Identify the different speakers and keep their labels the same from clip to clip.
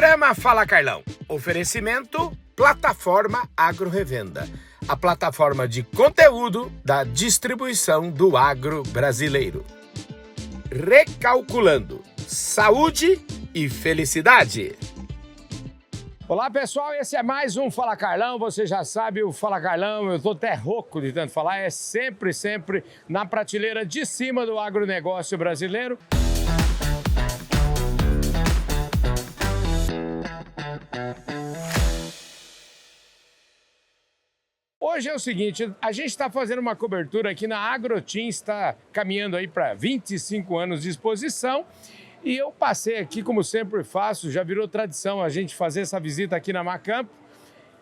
Speaker 1: Programa Fala Carlão. Oferecimento Plataforma Agro Revenda. A plataforma de conteúdo da distribuição do agro brasileiro. Recalculando. Saúde e felicidade. Olá pessoal, esse é mais um Fala Carlão. Você já sabe, o Fala Carlão, eu tô até rouco de tanto falar, é sempre na prateleira de cima do agronegócio brasileiro. Hoje é o seguinte, a gente está fazendo uma cobertura aqui na Agrotim, está caminhando aí para 25 anos de exposição. E eu passei aqui, como sempre faço, já virou tradição a gente fazer essa visita aqui na Macampo.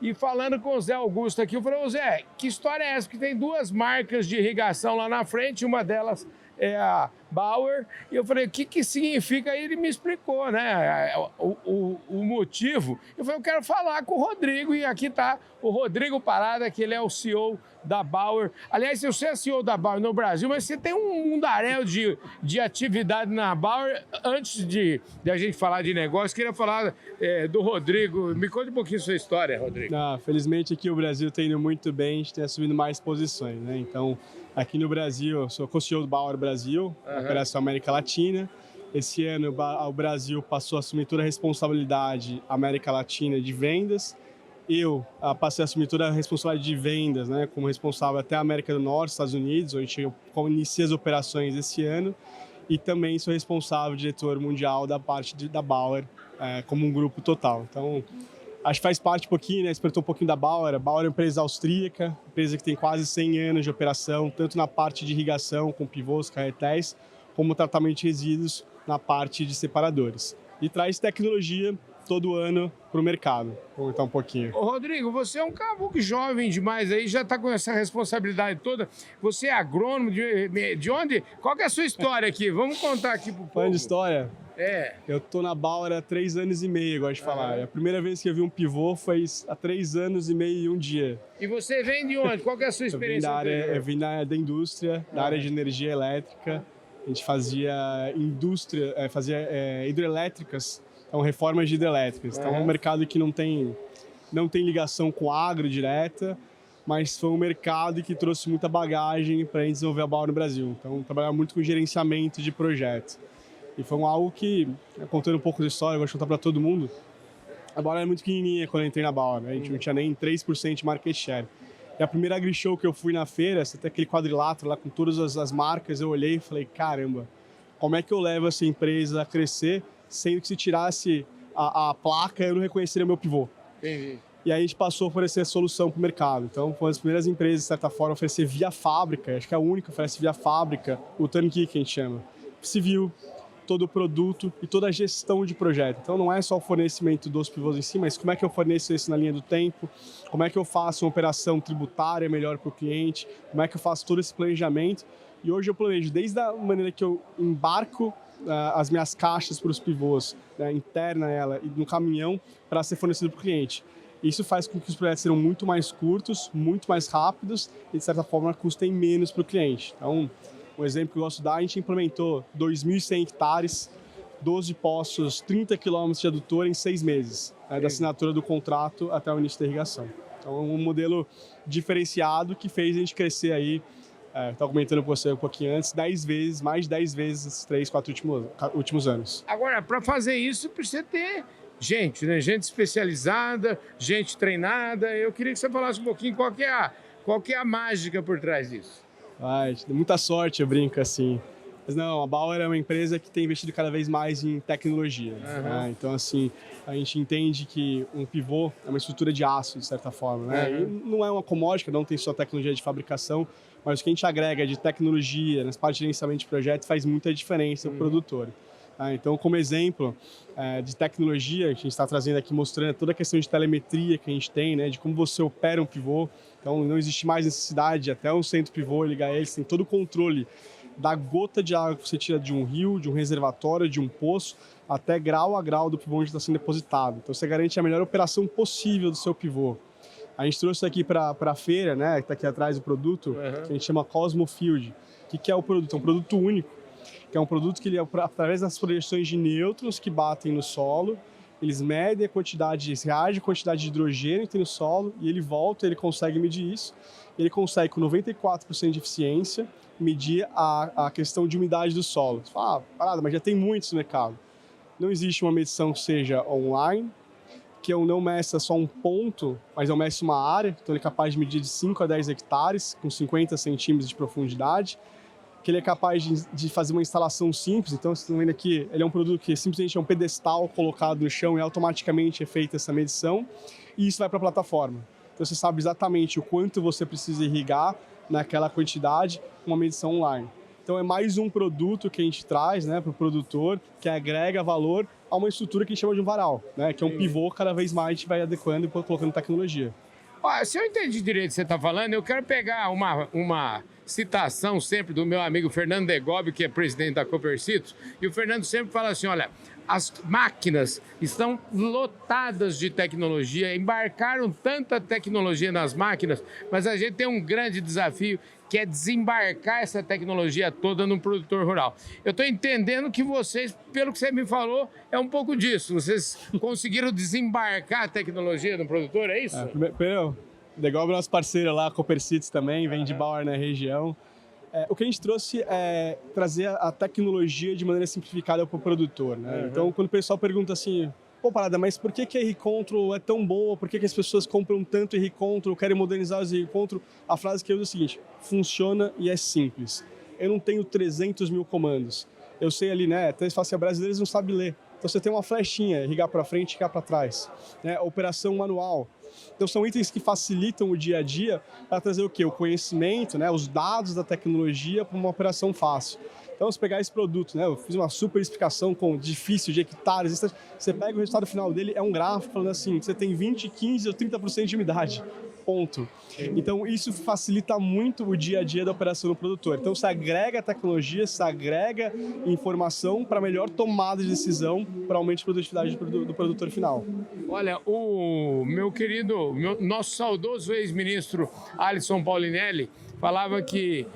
Speaker 1: E falando com o Zé Augusto aqui, eu falei, ô Zé, que história é essa? Porque tem duas marcas de irrigação lá na frente, uma delas é a Bauer. E eu falei, o que significa? Aí ele me explicou, né, o motivo. Eu falei, eu quero falar com o Rodrigo, e aqui está o Rodrigo Parada, que ele é o CEO da Bauer. Aliás, você é CEO da Bauer no Brasil, mas você tem um mundaréu de atividade na Bauer. Antes de a gente falar de negócio, queria falar do Rodrigo. Me conta um pouquinho sua história, Rodrigo.
Speaker 2: Felizmente aqui o Brasil tem indo muito bem, a gente tem assumido mais posições, né? Então, aqui no Brasil, eu sou co-CEO do Bauer Brasil, Operação América Latina. Esse ano o Brasil passou a assumir toda a responsabilidade América Latina de vendas. Eu passei a assumir toda a responsabilidade de vendas, né, como responsável até a América do Norte, Estados Unidos, onde eu iniciei as operações esse ano. E também sou responsável, diretor mundial da parte da Bauer, como um grupo total. Então, acho que faz parte um pouquinho, né, despertou um pouquinho da Bauer. A Bauer é uma empresa austríaca, empresa que tem quase 100 anos de operação, tanto na parte de irrigação, com pivôs, carretéis, como tratamento de resíduos na parte de separadores. E traz tecnologia todo ano para o mercado. Vou contar um pouquinho.
Speaker 1: Ô Rodrigo, você é um caboclo jovem demais aí, já está com essa responsabilidade toda. Você é agrônomo de onde? Qual que é a sua história aqui? Vamos contar aqui pro povo.
Speaker 2: Falando de história?
Speaker 1: É.
Speaker 2: Eu tô na Bauer há 3 anos e meio, gosto de falar. A primeira vez que eu vi um pivô foi há 3 anos e meio e um dia.
Speaker 1: E você vem de onde? Qual que é a sua experiência?
Speaker 2: Eu vim da indústria, da área de energia elétrica. A gente fazia hidrelétricas, então reformas de hidrelétricas. Então é um mercado que não tem ligação com agro direta, mas foi um mercado que trouxe muita bagagem para a gente desenvolver a Bauer no Brasil. Então trabalhava muito com gerenciamento de projetos. E foi algo que, contando um pouco da história, eu vou contar para todo mundo, a Bauer era muito pequenininha quando eu entrei na Bauer, né? A gente não tinha nem 3% de market share. E a primeira agri-show que eu fui na feira, você tem aquele quadrilátero lá com todas as marcas, eu olhei e falei, caramba, como é que eu levo essa empresa a crescer, sendo que se tirasse a placa, eu não reconheceria meu pivô.
Speaker 1: Entendi.
Speaker 2: E aí a gente passou a oferecer solução para o mercado. Então, foi uma das primeiras empresas, de certa forma, a oferecer via fábrica, acho que é a única que oferece via fábrica, o turnkey que a gente chama. Civil, todo o produto e toda a gestão de projeto. Então não é só o fornecimento dos pivôs em si, mas como é que eu forneço isso na linha do tempo, como é que eu faço uma operação tributária melhor para o cliente, como é que eu faço todo esse planejamento. E hoje eu planejo desde a maneira que eu embarco as minhas caixas para os pivôs, né, interna ela e no caminhão para ser fornecido para o cliente. Isso faz com que os projetos sejam muito mais curtos, muito mais rápidos e de certa forma custem menos para o cliente. Então, um exemplo que eu gosto de dar, a gente implementou 2.100 hectares, 12 poços, 30 quilômetros de adutor em 6 meses, da assinatura do contrato até o início da irrigação. Então, é um modelo diferenciado que fez a gente crescer aí, estava comentando com você um pouquinho antes, 10 vezes, mais de 10 vezes esses 3, 4 últimos anos.
Speaker 1: Agora, para fazer isso, precisa ter gente, né? Gente especializada, gente treinada. Eu queria que você falasse um pouquinho qual que é a mágica por trás disso.
Speaker 2: Muita sorte, eu brinco assim. Mas não, a Bauer é uma empresa que tem investido cada vez mais em tecnologia. Né? Então, assim, a gente entende que um pivô é uma estrutura de aço, de certa forma. Né? E não é uma commodity, não tem só tecnologia de fabricação, mas o que a gente agrega de tecnologia, nas partes de gerenciamento de projetos, faz muita diferença para o produtor. Então, como exemplo de tecnologia, que a gente está trazendo aqui, mostrando toda a questão de telemetria que a gente tem, né, de como você opera um pivô. Então, não existe mais necessidade de até um centro pivô ligar ele, você tem todo o controle da gota de água que você tira de um rio, de um reservatório, de um poço, até grau a grau do pivô onde está sendo depositado. Então, você garante a melhor operação possível do seu pivô. A gente trouxe aqui para a feira, né, que está aqui atrás do produto, que a gente chama Cosmo Field. O que é o produto? É um produto único, que é um produto que ele, através das projeções de nêutrons que batem no solo, eles medem a quantidade, reagem a quantidade de hidrogênio que tem no solo e ele volta, ele consegue medir isso. Ele consegue, com 94% de eficiência, medir a questão de umidade do solo. Você fala, parada, mas já tem muitos no mercado. Não existe uma medição que seja online, que eu não meça só um ponto, mas eu meço uma área, então ele é capaz de medir de 5 a 10 hectares, com 50 centímetros de profundidade, que ele é capaz de fazer uma instalação simples. Então, vocês estão vendo aqui, ele é um produto que simplesmente é um pedestal colocado no chão e automaticamente é feita essa medição, e isso vai para a plataforma. Então, você sabe exatamente o quanto você precisa irrigar naquela quantidade, com uma medição online. Então, é mais um produto que a gente traz, né, para o produtor, que agrega valor a uma estrutura que a gente chama de um varal, né, que é um pivô, cada vez mais a gente vai adequando e colocando tecnologia.
Speaker 1: Ó, se eu entendi direito o que você está falando, eu quero pegar uma citação sempre do meu amigo Fernando Degobi, que é presidente da Copercitos, e o Fernando sempre fala assim, olha, as máquinas estão lotadas de tecnologia, embarcaram tanta tecnologia nas máquinas, mas a gente tem um grande desafio, que é desembarcar essa tecnologia toda no produtor rural. Eu estou entendendo que vocês, pelo que você me falou, é um pouco disso. Vocês conseguiram desembarcar a tecnologia no produtor, é isso?
Speaker 2: Primeiro, Degobi é nosso parceiro lá, Copercitos também, vem de Bauer na região. O que a gente trouxe é trazer a tecnologia de maneira simplificada para o produtor, né? Então, quando o pessoal pergunta assim, pô, parada, mas por que a R-Control é tão boa? Por que as pessoas compram tanto R-Control, querem modernizar os R-Control? A frase que eu uso é o seguinte, funciona e é simples. Eu não tenho 300 mil comandos. Eu sei ali, né, até se brasileiros não sabem ler. Então você tem uma flechinha, irrigar para frente e irrigar para trás. Né? Operação manual. Então são itens que facilitam o dia a dia para trazer o quê? O conhecimento, né, os dados da tecnologia para uma operação fácil. Então, se pegar esse produto, né, eu fiz uma super explicação com difícil de hectares, você pega o resultado final dele, é um gráfico falando assim, você tem 20, 15 ou 30% de umidade, ponto. Então, isso facilita muito o dia a dia da operação do produtor. Então, você agrega tecnologia, você agrega informação para melhor tomada de decisão para aumento de produtividade do produtor final.
Speaker 1: Olha, o meu querido, nosso saudoso ex-ministro Alisson Paulinelli falava que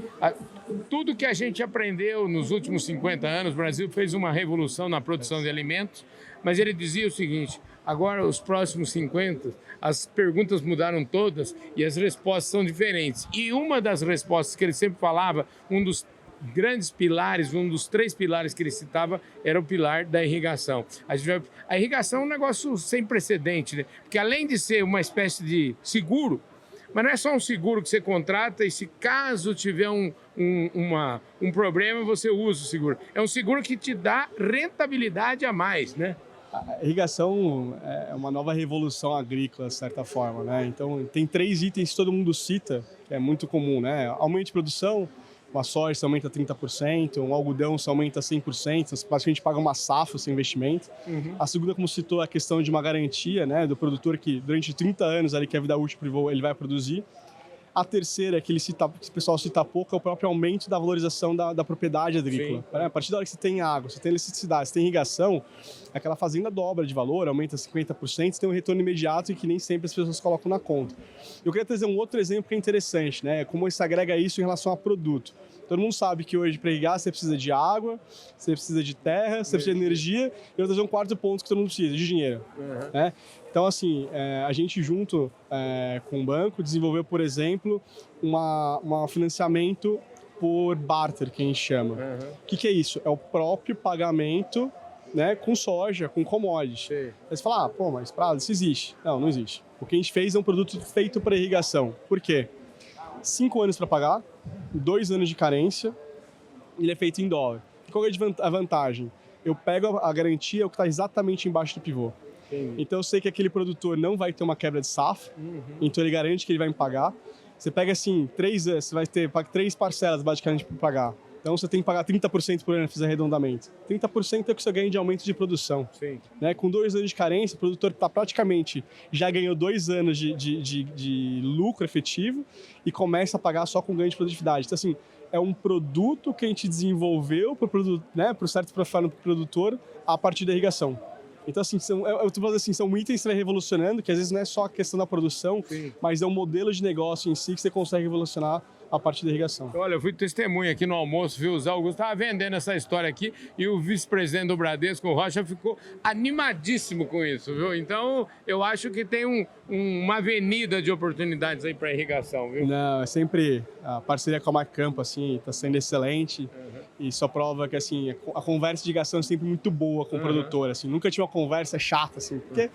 Speaker 1: tudo que a gente aprendeu nos últimos 50 anos, o Brasil fez uma revolução na produção de alimentos, mas ele dizia o seguinte, agora os próximos 50, as perguntas mudaram todas e as respostas são diferentes. E uma das respostas que ele sempre falava, um dos grandes pilares, um dos 3 pilares que ele citava era o pilar da irrigação. A irrigação é um negócio sem precedente, né? Porque além de ser uma espécie de seguro, mas não é só um seguro que você contrata e se caso tiver um problema, você usa o seguro. É um seguro que te dá rentabilidade a mais, né?
Speaker 2: A irrigação é uma nova revolução agrícola, de certa forma, né? Então, tem 3 itens que todo mundo cita, que é muito comum, né? Aumento de produção, uma soja se aumenta 30%, um algodão se aumenta 100%, praticamente paga uma safra esse investimento. A segunda, como citou, a questão de uma garantia, né, do produtor que durante 30 anos, ali, que é a vida útil ele vai produzir. A terceira, que o pessoal cita pouco, é o próprio aumento da valorização da propriedade agrícola. A partir da hora que você tem água, você tem eletricidade, você tem irrigação, aquela fazenda dobra de valor, aumenta 50%, você tem um retorno imediato e que nem sempre as pessoas colocam na conta. Eu queria trazer um outro exemplo que é interessante, né? Como se agrega isso em relação a produto. Todo mundo sabe que hoje, para irrigar, você precisa de água, você precisa de terra, você precisa de energia, e eu vou trazer um quarto ponto que todo mundo precisa, de dinheiro. Né? Então, assim, a gente junto com o banco desenvolveu, por exemplo, um financiamento por barter, que a gente chama. O que é isso? É o próprio pagamento, né, com soja, com commodity. Aí você fala, pô, mas Prado, isso existe. Não existe. O que a gente fez é um produto feito para irrigação. Por quê? 5 anos para pagar, 2 anos de carência, ele é feito em dólar. Qual é a vantagem? Eu pego a garantia, o que está exatamente embaixo do pivô. Então eu sei que aquele produtor não vai ter uma quebra de safra, então ele garante que ele vai me pagar. Você pega assim, 3 anos, você vai ter 3 parcelas basicamente para pagar. Então você tem que pagar 30% por ano, fizer arredondamento. 30% é o que você ganha de aumento de produção. Né? Com 2 anos de carência, o produtor está praticamente, já ganhou 2 anos de lucro efetivo e começa a pagar só com ganho de produtividade. Então assim, é um produto que a gente desenvolveu para o certo profile do produtor a partir da irrigação. Então, assim, eu tô falando assim, são itens que você vai revolucionando, que às vezes não é só a questão da produção, mas é um modelo de negócio em si que você consegue revolucionar a parte da irrigação.
Speaker 1: Olha, eu fui testemunha aqui no almoço, viu? O Zé Augusto estava vendendo essa história aqui e o vice-presidente do Bradesco, o Rocha, ficou animadíssimo com isso, viu? Então, eu acho que tem uma avenida de oportunidades aí para irrigação, viu?
Speaker 2: Não, é sempre a parceria com a Macampo, assim, está sendo excelente. E só prova que, assim, a conversa de irrigação é sempre muito boa com o produtor, assim. Nunca tive uma conversa chata, assim, porque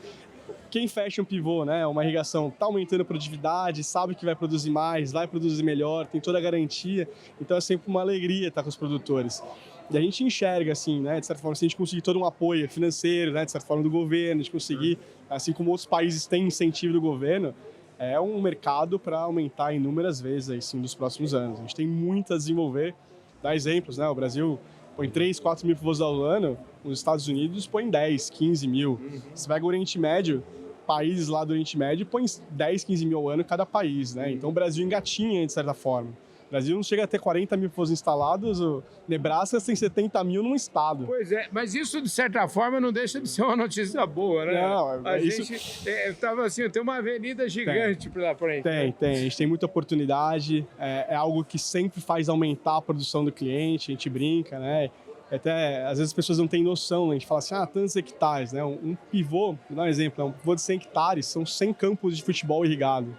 Speaker 2: quem fecha um pivô, né, uma irrigação, está aumentando a produtividade, sabe que vai produzir mais, vai produzir melhor, tem toda a garantia. Então é sempre uma alegria estar com os produtores. E a gente enxerga, assim, né, de certa forma, se a gente conseguir todo um apoio financeiro, né, de certa forma, do governo, a gente conseguir, assim como outros países têm incentivo do governo, é um mercado para aumentar inúmeras vezes, assim, nos próximos anos. A gente tem muito a desenvolver. Dá exemplos, né, o Brasil põe 3, 4 mil pivôs ao ano, os Estados Unidos põem 10, 15 mil. Você pega o Oriente Médio, países lá do Oriente Médio põem 10, 15 mil ao ano cada país, né? Então o Brasil engatinha, de certa forma. O Brasil não chega a ter 40 mil pivôs instalados, o Nebraska tem 70 mil num estado.
Speaker 1: Pois é, mas isso, de certa forma, não deixa de ser uma notícia boa, né?
Speaker 2: Não,
Speaker 1: a
Speaker 2: isso...
Speaker 1: gente estava assim, tem uma avenida gigante pela frente.
Speaker 2: Tem. A gente tem muita oportunidade, é algo que sempre faz aumentar a produção do cliente, a gente brinca, né? Até, às vezes as pessoas não têm noção, né? A gente fala assim, tantos hectares, né? Um pivô, vou dar um exemplo, um pivô de 100 hectares, são 100 campos de futebol irrigado.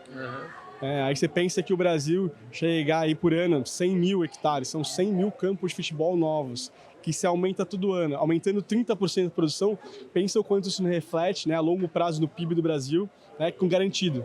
Speaker 2: Aí você pensa que o Brasil chega aí por ano 100 mil hectares, são 100 mil campos de futebol novos, que se aumenta todo ano, aumentando 30% da produção. Pensa o quanto isso não reflete, né, a longo prazo no PIB do Brasil, né, com garantido.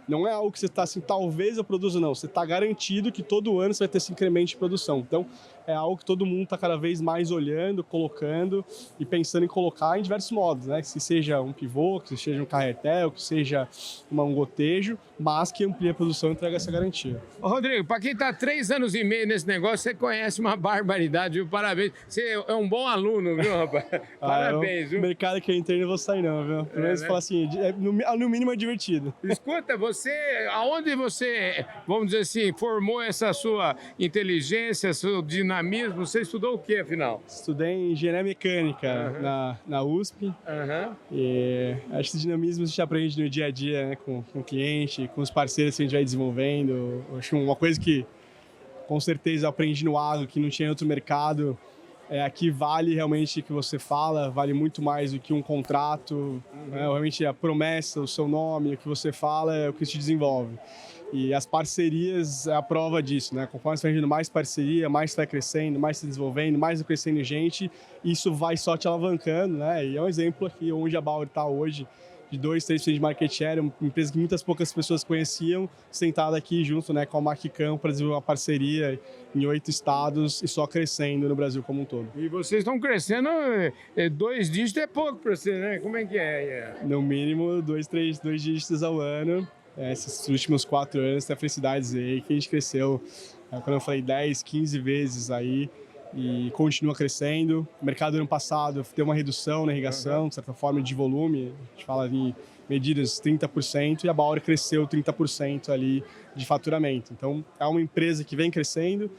Speaker 2: Não é algo que você está assim, talvez eu produza, não. Você está garantido que todo ano você vai ter esse incremento de produção. Então, é algo que todo mundo está cada vez mais olhando, colocando e pensando em colocar em diversos modos, né? Que seja um pivô, que seja um carretel, que seja um gotejo, mas que amplie a produção e entrega essa garantia.
Speaker 1: Ô, Rodrigo, para quem está 3 anos e meio nesse negócio, você conhece uma barbaridade, viu? Parabéns. Você é um bom aluno, viu, rapaz? Parabéns, viu?
Speaker 2: No mercado que eu entrei não vou sair não, viu? Pelo menos falar assim, no mínimo é divertido.
Speaker 1: Escuta, aonde você, vamos dizer assim, formou essa sua inteligência, seu dinamismo? Você estudou o que, afinal?
Speaker 2: Estudei engenharia mecânica na USP. E acho que o dinamismo a gente aprende no dia a dia, né, com o cliente, com os parceiros que a gente vai desenvolvendo. Acho uma coisa que, com certeza, eu aprendi no agro, que não tinha em outro mercado. Aqui vale realmente o que você fala, vale muito mais do que um contrato. Realmente a promessa, o seu nome, o que você fala é o que te desenvolve. E as parcerias é a prova disso, né? Conforme você vai fazendo mais parceria, mais você vai crescendo, mais se desenvolvendo, mais vai crescendo gente, isso vai só te alavancando, né? E é um exemplo aqui onde a Bauer está hoje, de 2-3% de market share, uma empresa que muitas poucas pessoas conheciam, sentada aqui junto, né, com a Macicam para desenvolver uma parceria em 8 estados e só crescendo no Brasil como um todo.
Speaker 1: E vocês estão crescendo, 2 dígitos é pouco para você, né? Como é que é?
Speaker 2: No mínimo, 2 dígitos ao ano. Esses últimos 4 anos, tem a felicidade de dizer que a gente cresceu, quando eu falei 10, 15 vezes aí, e continua crescendo. O mercado ano passado teve uma redução na irrigação, de certa forma, de volume, a gente fala em medidas 30%, e a Bauer cresceu 30% ali de faturamento. Então, é uma empresa que vem crescendo,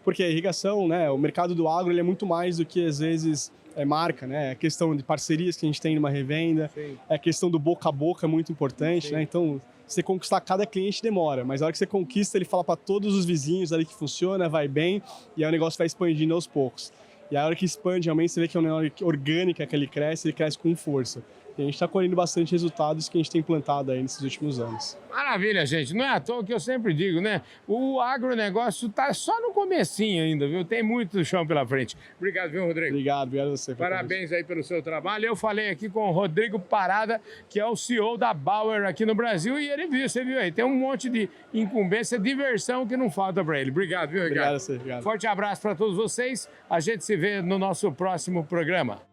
Speaker 2: porque a irrigação, né, o mercado do agro, ele é muito mais do que, às vezes, marca, né? A questão de parcerias que a gente tem numa revenda, a questão do boca a boca é muito importante, né? Então, você conquistar cada cliente demora, mas a hora que você conquista, ele fala para todos os vizinhos ali que funciona, vai bem, e aí o negócio vai expandindo aos poucos. E a hora que expande, realmente, você vê que é uma negócio orgânica que ele cresce com força. E a gente está colhendo bastante resultados que a gente tem implantado aí nesses últimos anos.
Speaker 1: Maravilha, gente. Não é à toa que eu sempre digo, né? O agronegócio está só no comecinho ainda, viu? Tem muito chão pela frente. Obrigado, viu, Rodrigo?
Speaker 2: Obrigado a você.
Speaker 1: Parabéns aí pelo seu trabalho. Eu falei aqui com o Rodrigo Parada, que é o CEO da Bauer aqui no Brasil, e ele viu, você viu aí, tem um monte de incumbência, diversão que não falta para ele. Obrigado, viu, Ricardo?
Speaker 2: Obrigado a você. Obrigado.
Speaker 1: Forte abraço para todos vocês. A gente se vê no nosso próximo programa.